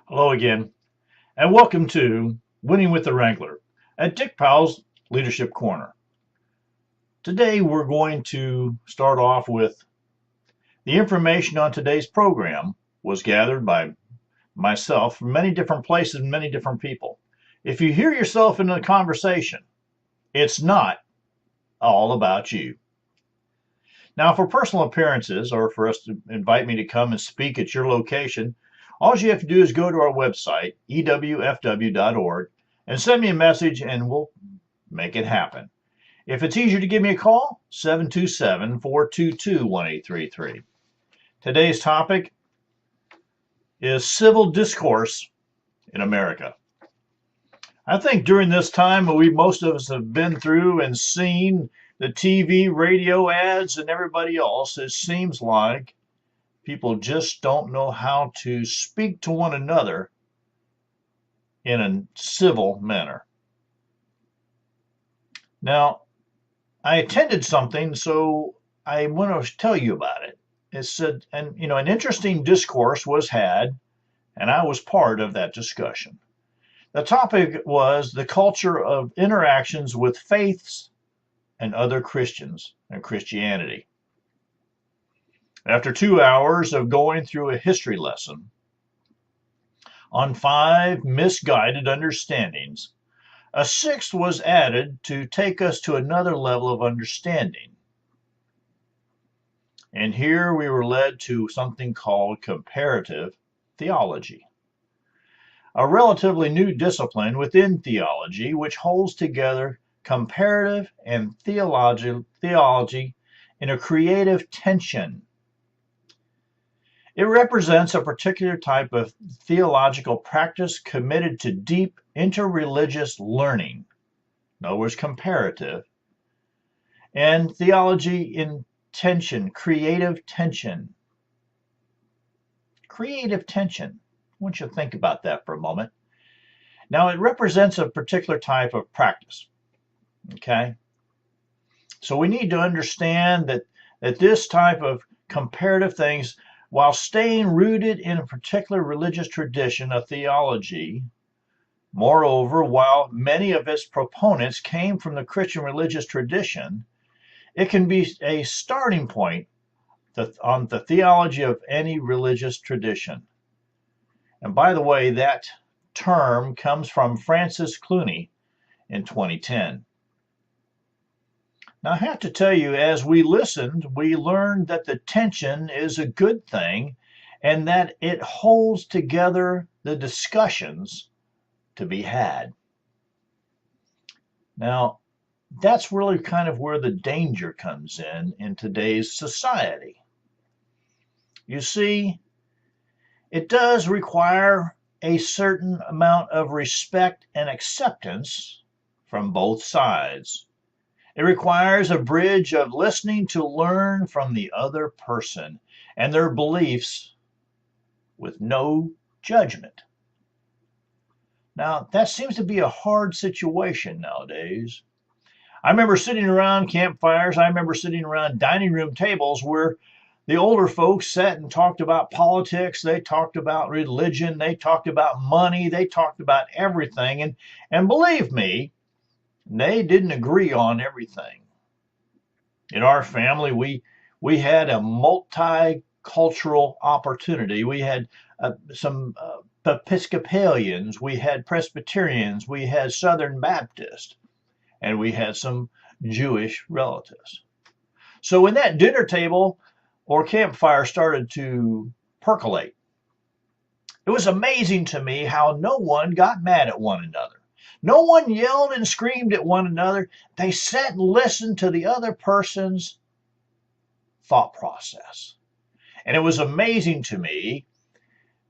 Hello again, and welcome to Winning with the Wrangler at Dick Powell's Leadership Corner. Today we're going to start off with the information on today's program was gathered by myself from many different places and many different people. If you hear yourself in the conversation, it's not all about you. Now, for personal appearances or for us to invite me to come and speak at your location, all you have to do is go to our website, ewfw.org, and send me a message and we'll make it happen. If it's easier to give me a call, 727-422-1833. Today's topic is civil discourse in America. I think during this time, most of us have been through and seen the TV, radio ads, and everybody else. It seems like people just don't know how to speak to one another in a civil manner. Now, I attended something, so I want to tell you about it. It said, an interesting discourse was had, and I was part of that discussion. The topic was the culture of interactions with faiths and other Christians and Christianity. After 2 hours of going through a history lesson on 5 misguided understandings, a 6th was added to take us to another level of understanding. And here we were led to something called comparative theology, a relatively new discipline within theology which holds together comparative and theology in a creative tension. It represents a particular type of theological practice committed to deep interreligious learning, in other words, comparative, and theology in tension, creative tension. Creative tension. I want you to think about that for a moment. Now, it represents a particular type of practice. Okay? So we need to understand that this type of comparative things, while staying rooted in a particular religious tradition of theology, moreover, while many of its proponents came from the Christian religious tradition, it can be a starting point on the theology of any religious tradition. And by the way, that term comes from Francis Clooney in 2010. Now, I have to tell you, as we listened, we learned that the tension is a good thing and that it holds together the discussions to be had. Now, that's really kind of where the danger comes in today's society. You see, it does require a certain amount of respect and acceptance from both sides. It requires a bridge of listening to learn from the other person and their beliefs with no judgment. Now, that seems to be a hard situation nowadays. I remember sitting around campfires, I remember sitting around dining room tables where the older folks sat and talked about politics, they talked about religion, they talked about money, they talked about everything. And believe me, they didn't agree on everything. In our family, we had a multicultural opportunity. We had some Episcopalians, we had Presbyterians, we had Southern Baptists, and we had some Jewish relatives. So when that dinner table or campfire started to percolate, it was amazing to me how no one got mad at one another. No one yelled and screamed at one another. They sat and listened to the other person's thought process. And it was amazing to me,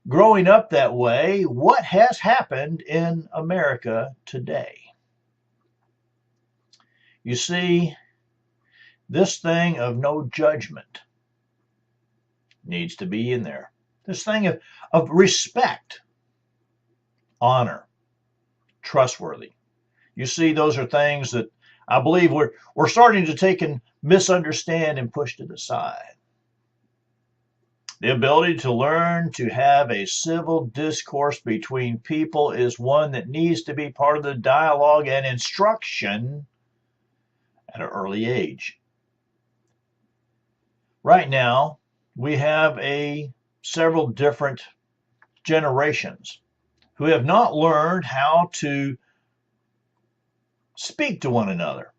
growing up that way, what has happened in America today. You see, this thing of no judgment needs to be in there. This thing of respect, honor, trustworthy. You see, those are things that I believe we're starting to take and misunderstand and push to the side. The ability to learn to have a civil discourse between people is one that needs to be part of the dialogue and instruction at an early age. Right now, we have several different generations who have not learned how to speak to one another.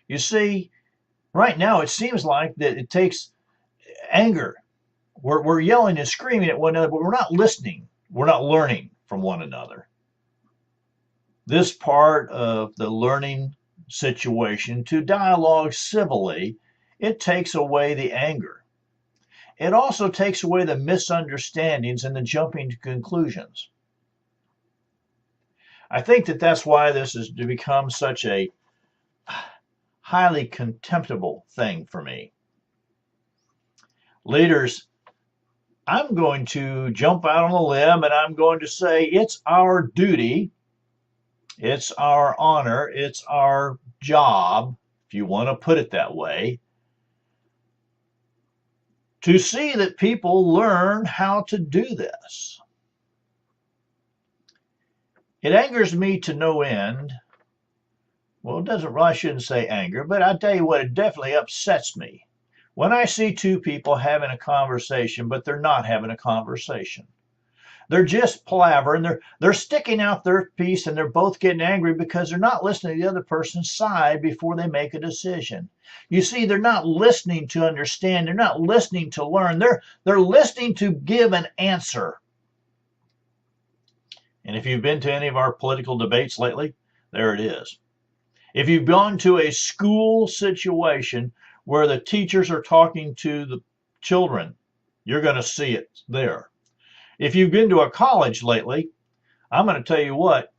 You see, right now it seems like that it takes anger. We're yelling and screaming at one another, but we're not listening. We're not learning from one another. This part of the learning situation, to dialogue civilly, it takes away the anger. It also takes away the misunderstandings and the jumping to conclusions. I think that that's why this has become such a highly contemptible thing for me. Leaders, I'm going to jump out on a limb and I'm going to say it's our duty, it's our honor, it's our job, if you want to put it that way, to see that people learn how to do this. It angers me to no end. Well, I shouldn't say anger, but I'll tell you what, it definitely upsets me when I see two people having a conversation, but they're not having a conversation. They're just palavering. They're sticking out their piece, and they're both getting angry because they're not listening to the other person's side before they make a decision. You see, they're not listening to understand. They're not listening to learn. They're listening to give an answer. And if you've been to any of our political debates lately, there it is. If you've gone to a school situation where the teachers are talking to the children, you're going to see it there. If you've been to a college lately, I'm going to tell you what,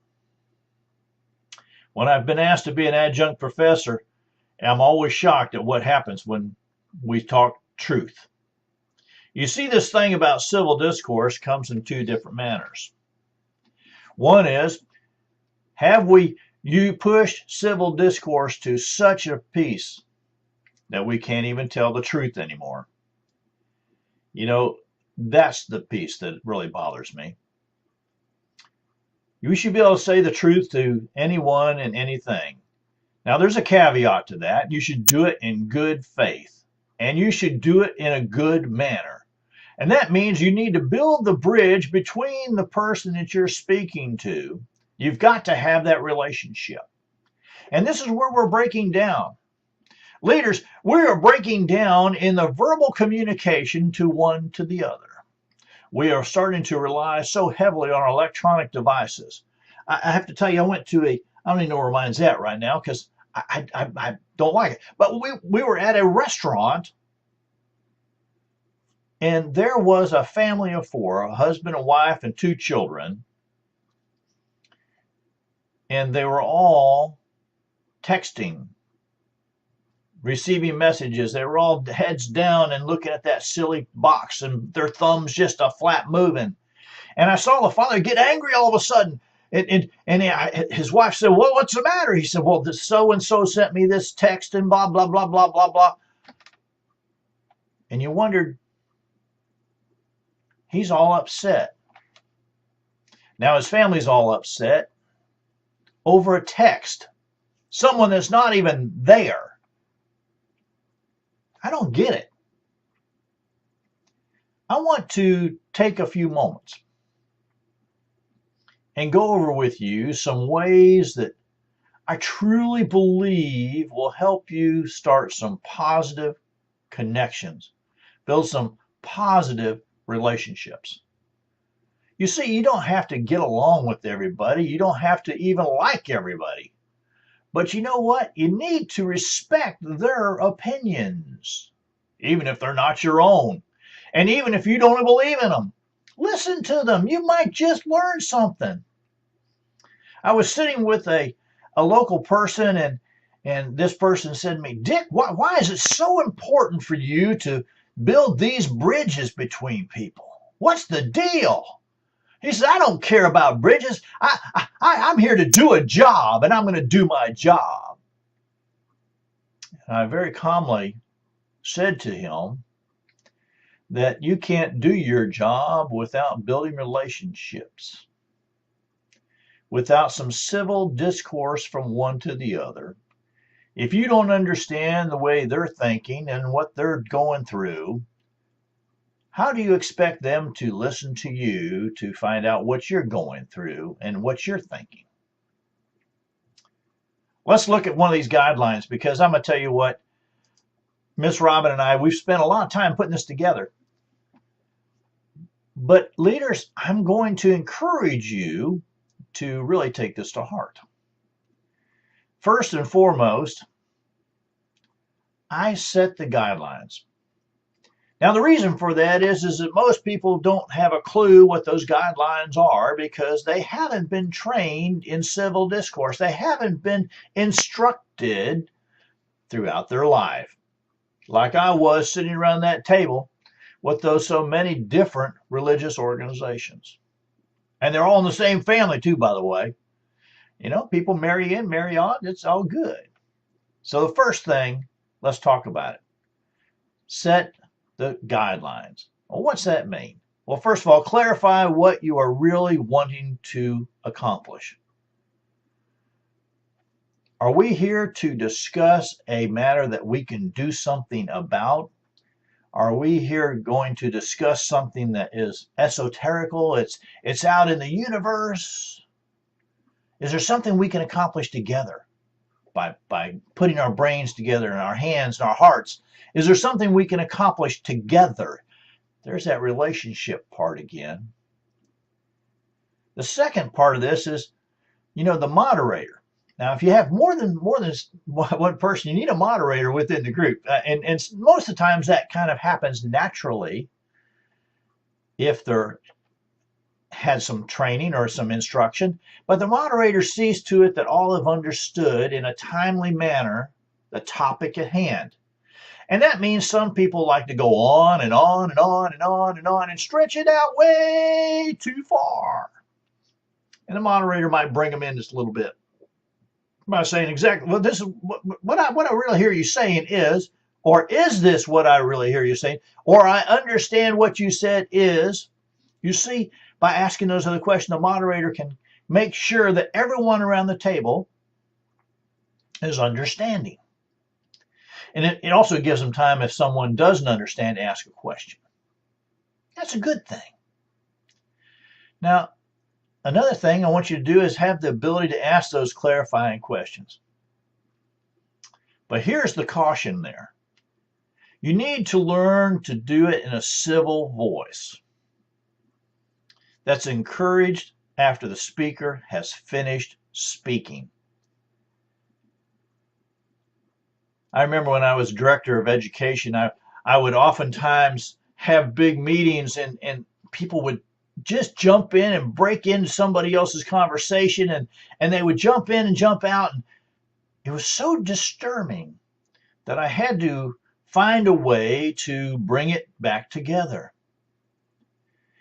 when I've been asked to be an adjunct professor, I'm always shocked at what happens when we talk truth. You see, this thing about civil discourse comes in two different manners. One is, have you pushed civil discourse to such a piece that we can't even tell the truth anymore? You know, that's the piece that really bothers me. You should be able to say the truth to anyone and anything. Now, there's a caveat to that. You should do it in good faith, and you should do it in a good manner. And that means you need to build the bridge between the person that you're speaking to. You've got to have that relationship. And this is where we're breaking down. Leaders, we are breaking down in the verbal communication to one to the other. We are starting to rely so heavily on our electronic devices. I have to tell you, I went to I don't even know where mine's at right now because I don't like it. But we were at a restaurant, and there was a family of four, a husband, a wife, and two children. And they were all texting, receiving messages. They were all heads down and looking at that silly box, and their thumbs just a flat moving. And I saw the father get angry all of a sudden. And his wife said, "Well, what's the matter?" He said, "Well, this so-and-so sent me this text and blah, blah, blah, blah, blah, blah." And you wondered, he's all upset. Now his family's all upset over a text. Someone that's not even there. I don't get it. I want to take a few moments and go over with you some ways that I truly believe will help you start some positive connections, build some positive relationships. You see, you don't have to get along with everybody. You don't have to even like everybody. But you know what? You need to respect their opinions, even if they're not your own. And even if you don't believe in them, listen to them. You might just learn something. I was sitting with a local person, and this person said to me, "Dick, why is it so important for you to build these bridges between people? What's the deal?" He said, "I don't care about bridges. I'm here to do a job, and I'm going to do my job." And I very calmly said to him that you can't do your job without building relationships, without some civil discourse from one to the other. If you don't understand the way they're thinking and what they're going through, how do you expect them to listen to you to find out what you're going through and what you're thinking? Let's look at one of these guidelines, because I'm going to tell you what, Miss Robin and I, we've spent a lot of time putting this together. But leaders, I'm going to encourage you to really take this to heart. First and foremost, I set the guidelines. Now, the reason for that is that most people don't have a clue what those guidelines are, because they haven't been trained in civil discourse. They haven't been instructed throughout their life, like I was sitting around that table with those so many different religious organizations. And they're all in the same family too, by the way. You know, people marry in, marry on, it's all good. So the first thing, let's talk about it. Set the guidelines. Well, what's that mean? Well, first of all, clarify what you are really wanting to accomplish. Are we here to discuss a matter that we can do something about? Are we here going to discuss something that is esoterical? It's out in the universe? Is there something we can accomplish together by putting our brains together and our hands and our hearts? Is there something we can accomplish together? There's that relationship part again. The second part of this is, you know, the moderator. Now, if you have more than one person, you need a moderator within the group. And most of the times that kind of happens naturally if they're had some training or some instruction. But the moderator sees to it that all have understood in a timely manner the topic at hand. And that means some people like to go on and on and on and on and on and stretch it out way too far. And the moderator might bring them in just a little bit by saying exactly, well, this is what I really hear you saying is, or is this what I really hear you saying? Or I understand what you said is. You see, by asking those other questions, the moderator can make sure that everyone around the table is understanding. And it also gives them time, if someone doesn't understand, to ask a question. That's a good thing. Now, another thing I want you to do is have the ability to ask those clarifying questions. But here's the caution there. You need to learn to do it in a civil voice that's encouraged after the speaker has finished speaking. I remember when I was director of education, I would oftentimes have big meetings and people would just jump in and break into somebody else's conversation, and they would jump in and jump out. And it was so disturbing that I had to find a way to bring it back together.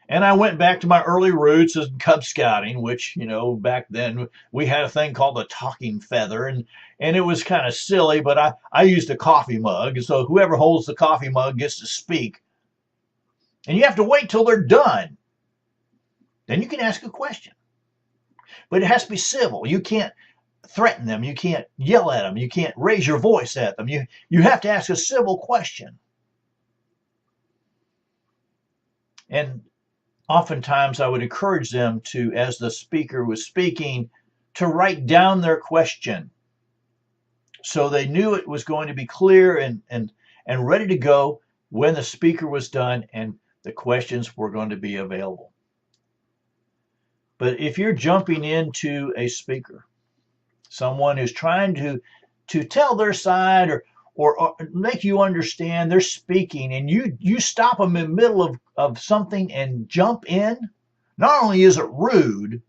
And I went back to my early roots as Cub Scouting, which, you know, back then we had a thing called the talking feather, and it was kind of silly, but I used a coffee mug, and so whoever holds the coffee mug gets to speak. And you have to wait till they're done. Then you can ask a question. But it has to be civil. You can't threaten them. You can't yell at them. You can't raise your voice at them. You have to ask a civil question. And oftentimes I would encourage them to, as the speaker was speaking, to write down their question so they knew it was going to be clear and ready to go when the speaker was done and the questions were going to be available. But if you're jumping into a speaker, someone who's trying to tell their side or make you understand they're speaking, and you stop them in the middle of something and jump in, not only is it rude,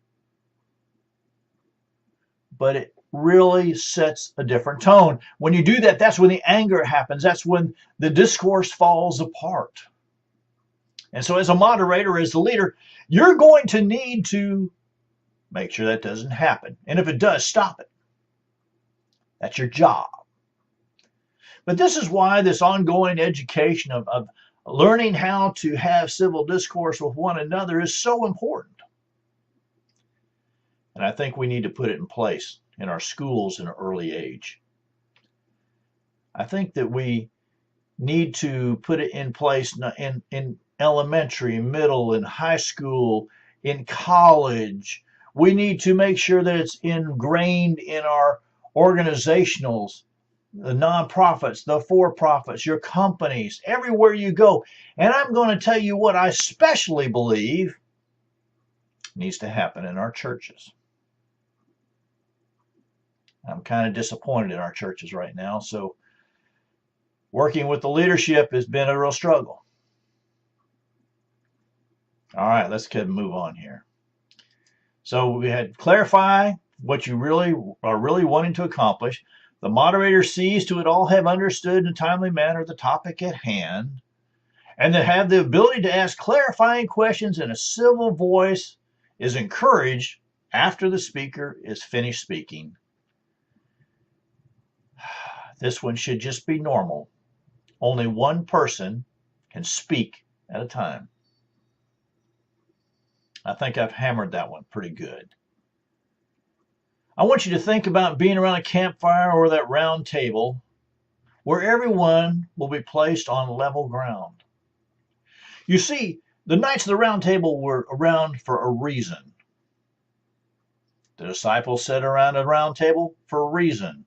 but it really sets a different tone. When you do that, that's when the anger happens. That's when the discourse falls apart. And so as a moderator, as the leader, you're going to need to make sure that doesn't happen. And if it does, stop it. That's your job. But this is why this ongoing education of Learning how to have civil discourse with one another is so important. And I think we need to put it in place in our schools in an early age. I think that we need to put it in place in elementary, middle, and high school, in college. We need to make sure that it's ingrained in our organizationals, the nonprofits, the for-profits, your companies, everywhere you go. And I'm going to tell you what I especially believe needs to happen in our churches. I'm kind of disappointed in our churches right now, so working with the leadership has been a real struggle. All right, let's move on here. So we had clarify what you really are wanting to accomplish. The moderator sees to it all have understood in a timely manner the topic at hand, and to have the ability to ask clarifying questions in a civil voice is encouraged after the speaker is finished speaking. This one should just be normal. Only one person can speak at a time. I think I've hammered that one pretty good. I want you to think about being around a campfire or that round table where everyone will be placed on level ground. You see, the Knights of the Round Table were around for a reason. The disciples sat around a round table for a reason.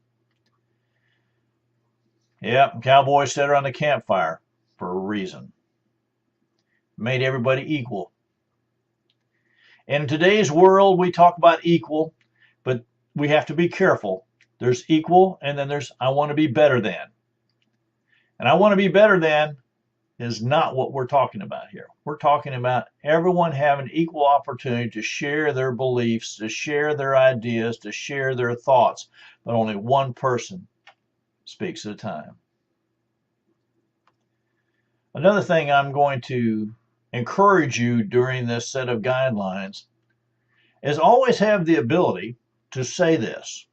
Yep, cowboys sat around the campfire for a reason. Made everybody equal. In today's world, we talk about equal, but we have to be careful. There's equal, and then there's I want to be better than. And I want to be better than is not what we're talking about here. We're talking about everyone having equal opportunity to share their beliefs, to share their ideas, to share their thoughts, but only one person speaks at a time. Another thing I'm going to encourage you during this set of guidelines is always have the ability to say this.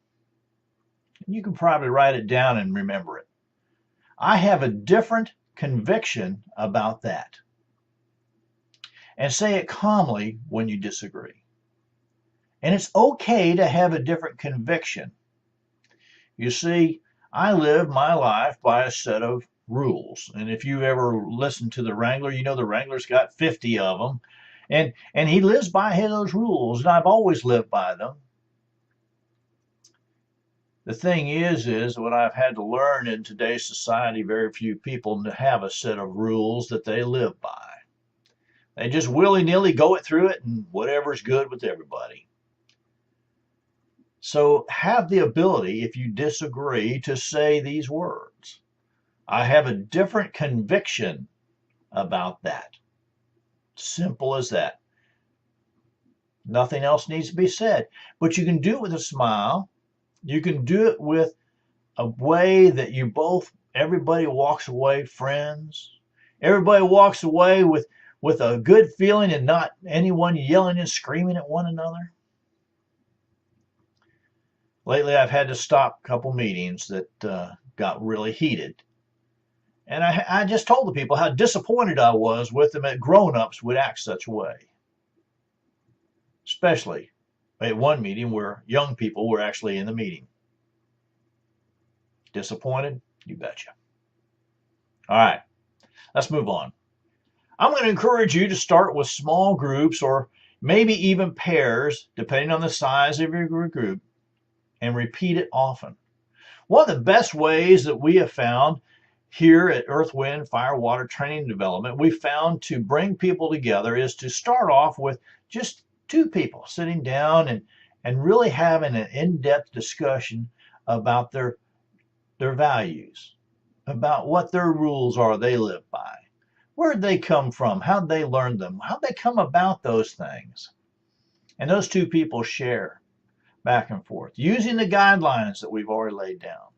You can probably write it down and remember it. I have a different conviction about that. And say it calmly when you disagree. And it's okay to have a different conviction. You see, I live my life by a set of rules. And if you ever listen to the Wrangler, you know the Wrangler's got 50 of them. And he lives by those rules, and I've always lived by them. The thing is what I've had to learn in today's society, very few people have a set of rules that they live by. They just willy-nilly go it through it, and whatever's good with everybody. So have the ability, if you disagree, to say these words. I have a different conviction about that. Simple as that. Nothing else needs to be said. But you can do it with a smile. You can do it with a way that everybody walks away friends. Everybody walks away with a good feeling and not anyone yelling and screaming at one another. Lately, I've had to stop a couple meetings that got really heated. And I just told the people how disappointed I was with them that grown-ups would act such a way. Especially at one meeting where young people were actually in the meeting. Disappointed? You betcha. All right, let's move on. I'm going to encourage you to start with small groups or maybe even pairs, depending on the size of your group, and repeat it often. One of the best ways that we have found here at Earth, Wind, Fire, Water Training and Development, we found to bring people together is to start off with just two people sitting down and really having an in-depth discussion about their values, about what their rules are they live by, where'd they come from, how'd they learn them, how'd they come about those things. And those two people share back and forth using the guidelines that we've already laid down.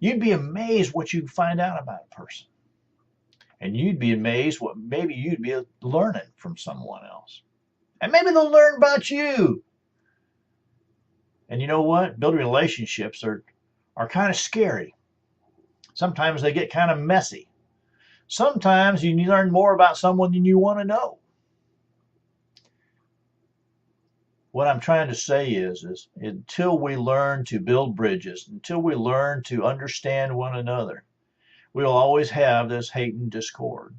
You'd be amazed what you find out about a person. And you'd be amazed what maybe you'd be learning from someone else. And maybe they'll learn about you. And you know what? Building relationships are kind of scary. Sometimes they get kind of messy. Sometimes you learn more about someone than you want to know. What I'm trying to say is until we learn to build bridges, until we learn to understand one another, we'll always have this hate and discord.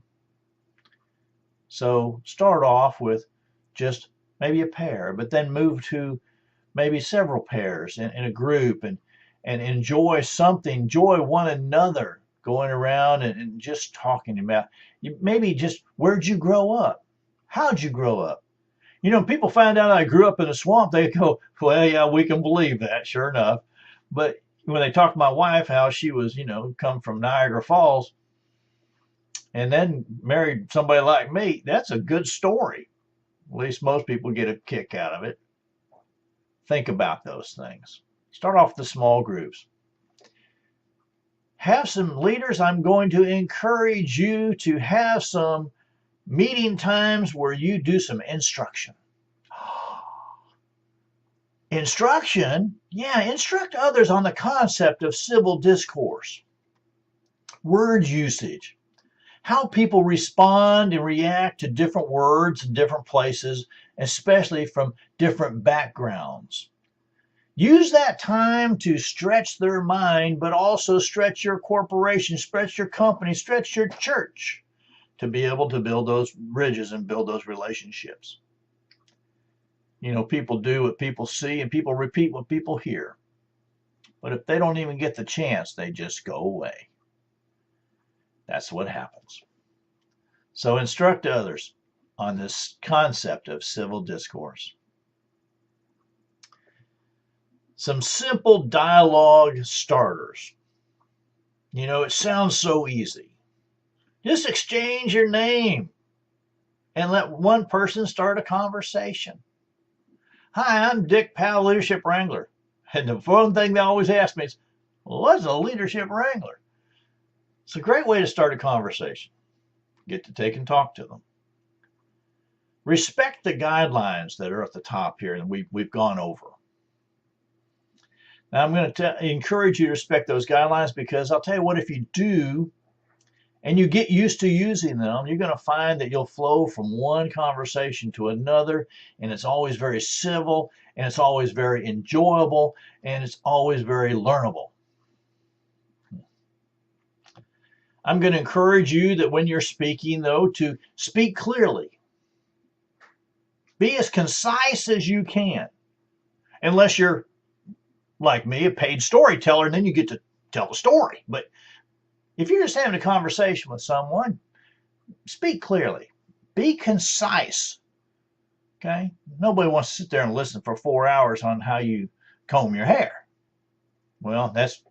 So start off with just maybe a pair, but then move to maybe several pairs in a group, and enjoy something, enjoy one another, going around and just talking about maybe just where'd you grow up? How'd you grow up? You know, people find out I grew up in a swamp, they go, well, yeah, we can believe that, sure enough. But when they talk to my wife, how she was, come from Niagara Falls and then married somebody like me, that's a good story. At least most people get a kick out of it. Think about those things. Start off the small groups. Have some leaders. I'm going to encourage you to have some meeting times where you do some instruction. Instruction? Yeah, instruct others on the concept of civil discourse, word usage, how people respond and react to different words in different places, especially from different backgrounds. Use that time to stretch their mind, but also stretch your corporation, stretch your company, stretch your church to be able to build those bridges and build those relationships. You know, people do what people see and people repeat what people hear. But if they don't even get the chance, they just go away. That's what happens. So instruct others on this concept of civil discourse. Some simple dialogue starters. You know, it sounds so easy. Just exchange your name and let one person start a conversation. Hi, I'm Dick Powell, Leadership Wrangler. And the one thing they always ask me is, well, what's a leadership wrangler? It's a great way to start a conversation. Get to take and talk to them. Respect the guidelines that are at the top here and we've gone over. Now, I'm going to encourage you to respect those guidelines, because I'll tell you what, if you do, and you get used to using them, you're going to find that you'll flow from one conversation to another, and it's always very civil, and it's always very enjoyable, and it's always very learnable. I'm going to encourage you that when you're speaking, though, to speak clearly. Be as concise as you can, unless you're, like me, a paid storyteller, and then you get to tell the story. But if you're just having a conversation with someone, speak clearly. Be concise. Okay? Nobody wants to sit there and listen for 4 hours on how you comb your hair. Well, that's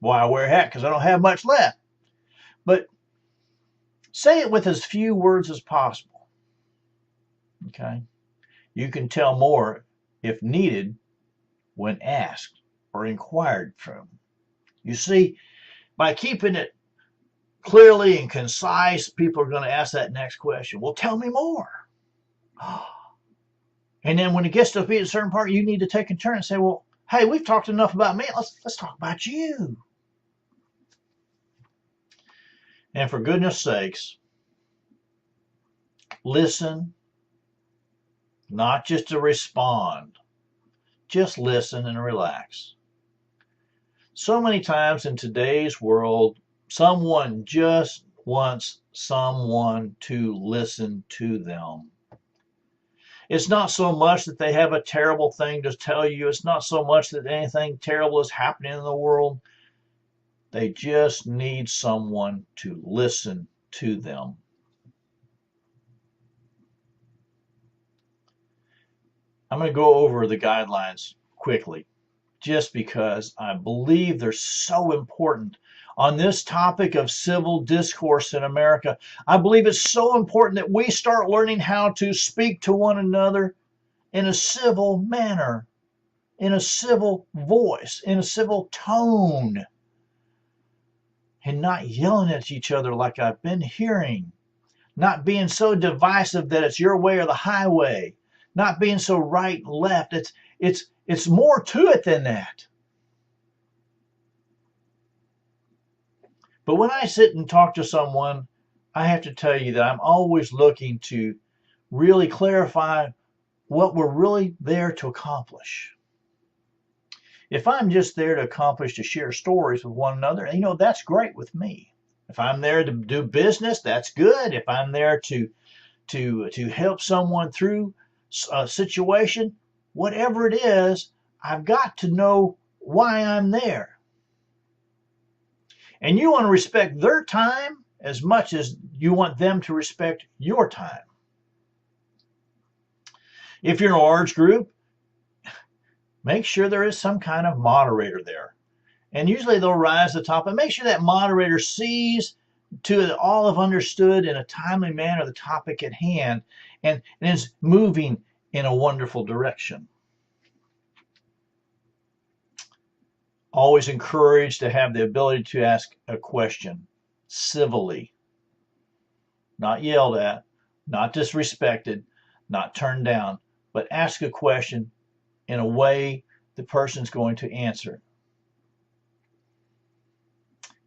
why I wear a hat, because I don't have much left. But say it with as few words as possible. Okay? You can tell more if needed when asked or inquired from. You see, by keeping it clearly and concise, people are going to ask that next question. Well, tell me more. And then when it gets to be a certain part, you need to take a turn and say, well, hey, we've talked enough about me. Let's talk about you. And for goodness sakes, listen, not just to respond. Just listen and relax. So many times in today's world, someone just wants someone to listen to them. It's not so much that they have a terrible thing to tell you. It's not so much that anything terrible is happening in the world. They just need someone to listen to them. I'm going to go over the guidelines quickly, just because I believe they're so important. On this topic of civil discourse in America, I believe it's so important that we start learning how to speak to one another in a civil manner, in a civil voice, in a civil tone, and not yelling at each other like I've been hearing, not being so divisive that it's your way or the highway, not being so right and left. It's more to it than that. But when I sit and talk to someone, I have to tell you that I'm always looking to really clarify what we're really there to accomplish. If I'm just there to accomplish, to share stories with one another, that's great with me. If I'm there to do business, that's good. If I'm there to help someone through a situation, whatever it is, I've got to know why I'm there. And you want to respect their time as much as you want them to respect your time. If you're in a large group, make sure there is some kind of moderator there. And usually they'll rise to the top, and make sure that moderator sees to all have understood in a timely manner the topic at hand and is moving in a wonderful direction. Always encouraged to have the ability to ask a question civilly, not yelled at, not disrespected, not turned down, but ask a question in a way the person's going to answer.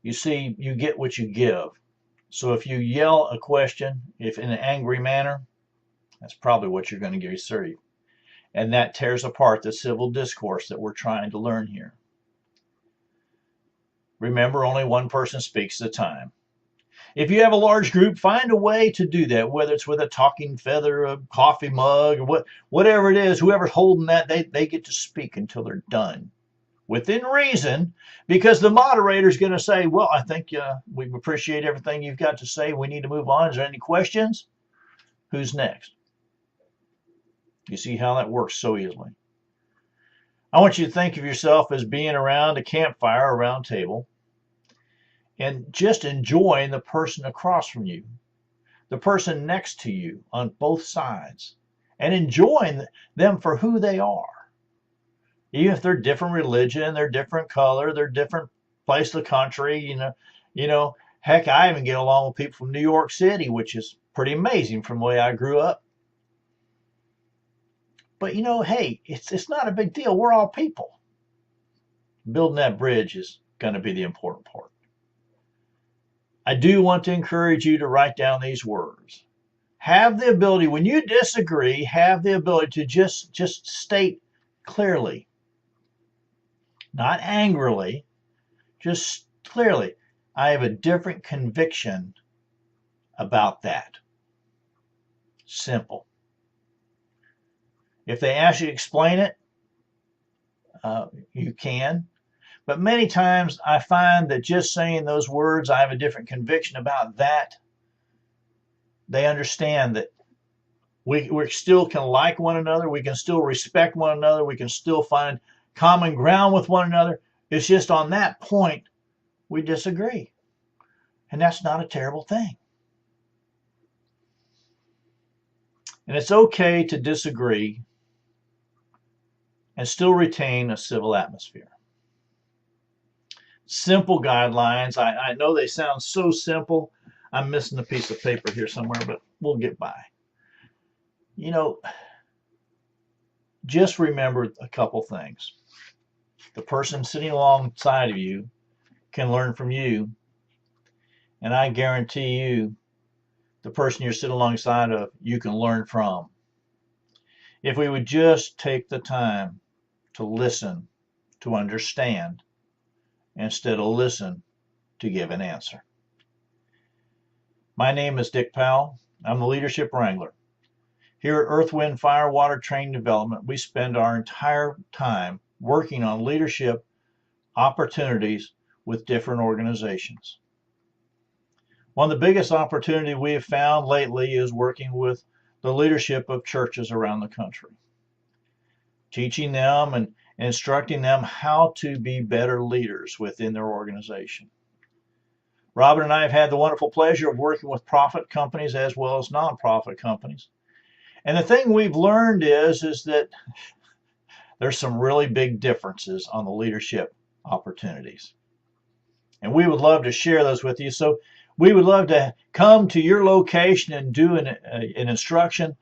You see, you get what you give. So if you yell a question, if in an angry manner, that's probably what you're going to receive. And that tears apart the civil discourse that we're trying to learn here. Remember, only one person speaks at a time. If you have a large group, find a way to do that, whether it's with a talking feather, a coffee mug, or whatever it is. Whoever's holding that, they get to speak until they're done. Within reason, because the moderator is going to say, well, I think we appreciate everything you've got to say. We need to move on. Is there any questions? Who's next? You see how that works so easily. I want you to think of yourself as being around a campfire, a round table, and just enjoying the person across from you, the person next to you on both sides, and enjoying them for who they are. Even if they're different religion, they're different color, they're different place of the country, heck, I even get along with people from New York City, which is pretty amazing from the way I grew up. But hey, it's not a big deal. We're all people. Building that bridge is going to be the important part. I do want to encourage you to write down these words. Have the ability, when you disagree, have the ability to just state clearly, not angrily, just clearly, I have a different conviction about that. Simple. If they ask you to explain it, you can. But many times I find that just saying those words, I have a different conviction about that, they understand that we still can like one another, we can still respect one another, we can still find common ground with one another. It's just on that point we disagree. And that's not a terrible thing. And it's okay to disagree and still retain a civil atmosphere. Simple guidelines. I know they sound so simple. I'm missing a piece of paper here somewhere, but we'll get by. Just remember a couple things. The person sitting alongside of you can learn from you, and I guarantee you the person you're sitting alongside of, you can learn from. If we would just take the time to listen, to understand, instead of listen to give an answer. My name is Dick Powell. I'm the Leadership Wrangler. Here at Earth, Wind, Fire, Water Training Development, we spend our entire time working on leadership opportunities with different organizations. One of the biggest opportunities we have found lately is working with the leadership of churches around the country, teaching them and instructing them how to be better leaders within their organization. Robin and I have had the wonderful pleasure of working with profit companies as well as nonprofit companies. And the thing we've learned is that there's some really big differences on the leadership opportunities. And we would love to share those with you. So we would love to come to your location and do an instruction.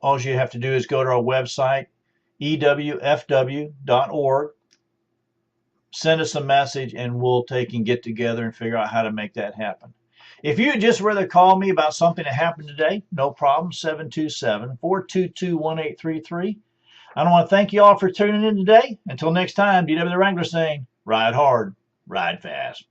All you have to do is go to our website, ewfw.org. Send us a message and we'll take and get together and figure out how to make that happen. If you'd just rather call me about something that happened today, no problem, 727-422-1833. I want to thank you all for tuning in today. Until next time, DW the Wrangler saying, ride hard, ride fast.